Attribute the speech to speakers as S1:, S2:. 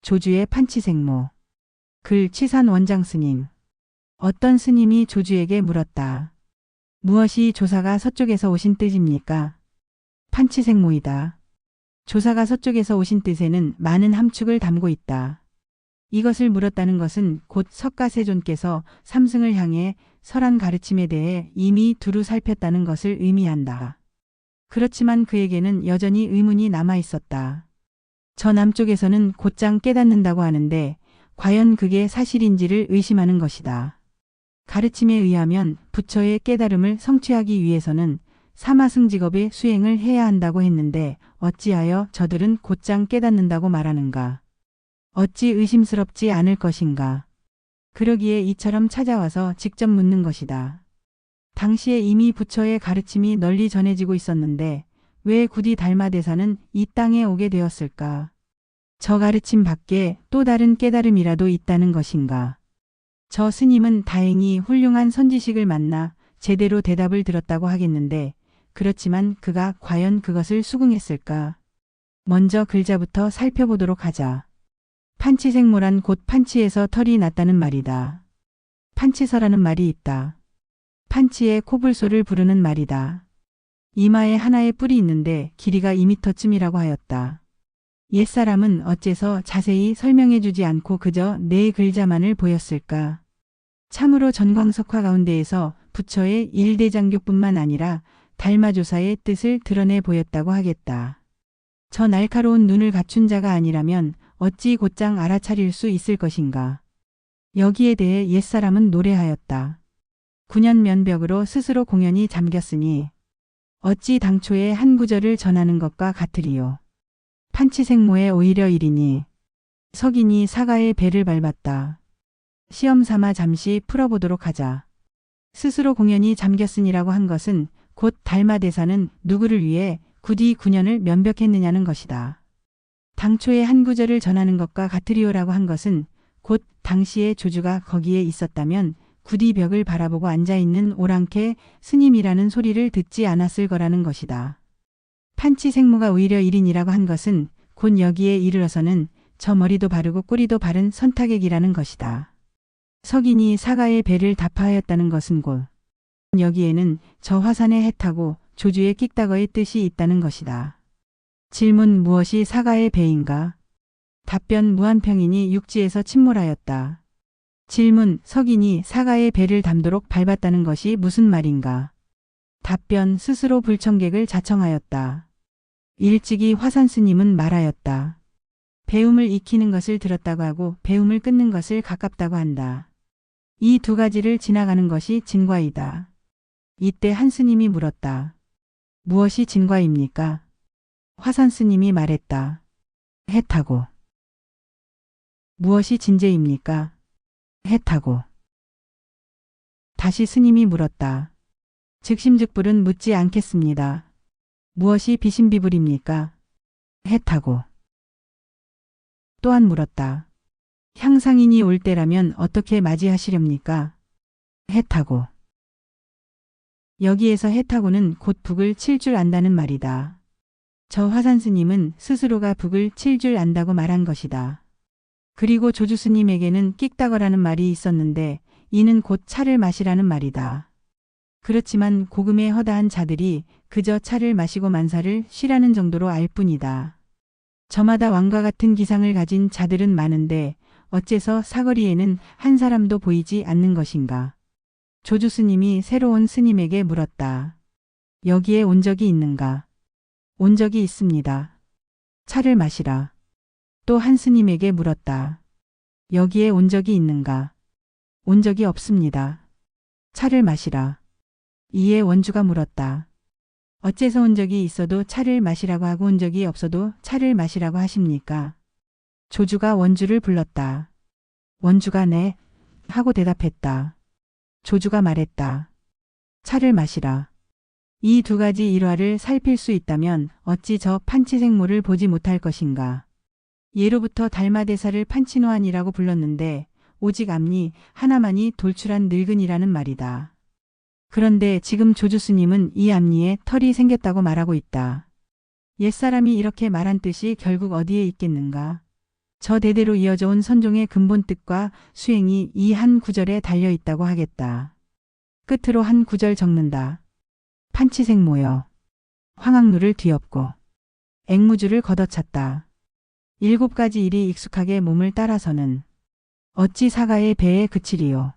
S1: 조주의 판치생모. 글 치산 원장 스님. 어떤 스님이 조주에게 물었다. 무엇이 조사가 서쪽에서 오신 뜻입니까? 판치생모이다. 조사가 서쪽에서 오신 뜻에는 많은 함축을 담고 있다. 이것을 물었다는 것은 곧 석가세존께서 삼승을 향해 설한 가르침에 대해 이미 두루 살폈다는 것을 의미한다. 그렇지만 그에게는 여전히 의문이 남아 있었다. 저 남쪽에서는 곧장 깨닫는다고 하는데 과연 그게 사실인지를 의심하는 것이다. 가르침에 의하면 부처의 깨달음을 성취하기 위해서는 사마승직업의 수행을 해야 한다고 했는데 어찌하여 저들은 곧장 깨닫는다고 말하는가? 어찌 의심스럽지 않을 것인가? 그러기에 이처럼 찾아와서 직접 묻는 것이다. 당시에 이미 부처의 가르침이 널리 전해지고 있었는데 왜 굳이 달마대사는 이 땅에 오게 되었을까? 저 가르침 밖에 또 다른 깨달음이라도 있다는 것인가? 저 스님은 다행히 훌륭한 선지식을 만나 제대로 대답을 들었다고 하겠는데 그렇지만 그가 과연 그것을 수긍했을까? 먼저 글자부터 살펴보도록 하자. 판치생모란 곧 판치에서 털이 났다는 말이다. 판치서라는 말이 있다. 판치의 코불소를 부르는 말이다. 이마에 하나의 뿔이 있는데 길이가 2m쯤이라고 하였다. 옛사람은 어째서 자세히 설명해주지 않고 그저 네 글자만을 보였을까? 참으로 전광석화 가운데에서 부처의 일대장교뿐만 아니라 달마조사의 뜻을 드러내 보였다고 하겠다. 저 날카로운 눈을 갖춘 자가 아니라면 어찌 곧장 알아차릴 수 있을 것인가? 여기에 대해 옛사람은 노래하였다. 9년 면벽으로 스스로 공연이 잠겼으니 어찌 당초에 한 구절을 전하는 것과 같으리요. 판치생모에 오히려 이리니 석인이 사가의 배를 밟았다. 시험 삼아 잠시 풀어보도록 하자. 스스로 공연이 잠겼으니라고 한 것은 곧 달마대사는 누구를 위해 굳이 9년을 면벽했느냐는 것이다. 당초에 한 구절을 전하는 것과 같으리요라고 한 것은 곧 당시에 조주가 거기에 있었다면 굳이 벽을 바라보고 앉아있는 오랑캐 스님이라는 소리를 듣지 않았을 거라는 것이다. 판치생모가 오히려 1인이라고 한 것은 곧 여기에 이르러서는 저 머리도 바르고 꼬리도 바른 선타객이라는 것이다. 석인이 사가의 배를 답하였다는 것은 곧 여기에는 저 화산의 해타고 조주의 끽다거의 뜻이 있다는 것이다. 질문 무엇이 사가의 배인가? 답변 무한평인이 육지에서 침몰하였다. 질문 석인이 사가의 배를 담도록 밟았다는 것이 무슨 말인가? 답변 스스로 불청객을 자청하였다. 일찍이 화산스님은 말하였다. 배움을 익히는 것을 들었다고 하고 배움을 끊는 것을 가깝다고 한다. 이 두 가지를 지나가는 것이 진과이다. 이때 한 스님이 물었다. 무엇이 진과입니까? 화산 스님이 말했다. 해타고. 무엇이 진제입니까? 해타고. 다시 스님이 물었다. 즉심즉불은 묻지 않겠습니다. 무엇이 비심비불입니까? 해타고. 또한 물었다. 향상인이 올 때라면 어떻게 맞이하시렵니까? 해타고. 여기에서 해타고는 곧 북을 칠 줄 안다는 말이다. 저 화산 스님은 스스로가 북을 칠 줄 안다고 말한 것이다. 그리고 조주 스님에게는 끽다거라는 말이 있었는데 이는 곧 차를 마시라는 말이다. 그렇지만 고금의 허다한 자들이 그저 차를 마시고 만사를 쉬라는 정도로 알 뿐이다. 저마다 왕과 같은 기상을 가진 자들은 많은데 어째서 사거리에는 한 사람도 보이지 않는 것인가? 조주 스님이 새로운 스님에게 물었다. 여기에 온 적이 있는가? 온 적이 있습니다. 차를 마시라. 또 한 스님에게 물었다. 여기에 온 적이 있는가? 온 적이 없습니다. 차를 마시라. 이에 원주가 물었다. 어째서 온 적이 있어도 차를 마시라고 하고 온 적이 없어도 차를 마시라고 하십니까? 조주가 원주를 불렀다. 원주가 네 하고 대답했다. 조주가 말했다. 차를 마시라. 이 두 가지 일화를 살필 수 있다면 어찌 저 판치생모를 보지 못할 것인가. 예로부터 달마대사를 판치노안이라고 불렀는데 오직 앞니 하나만이 돌출한 늙은이라는 말이다. 그런데 지금 조주 스님은 이 앞니에 털이 생겼다고 말하고 있다. 옛사람이 이렇게 말한 뜻이 결국 어디에 있겠는가? 저 대대로 이어져 온 선종의 근본 뜻과 수행이 이 한 구절에 달려 있다고 하겠다. 끝으로 한 구절 적는다. 판치생모여. 황학루를 뒤엎고 앵무주를 걷어찼다. 7가지 일이 익숙하게 몸을 따라서는 어찌 사가의 배에 그치리요.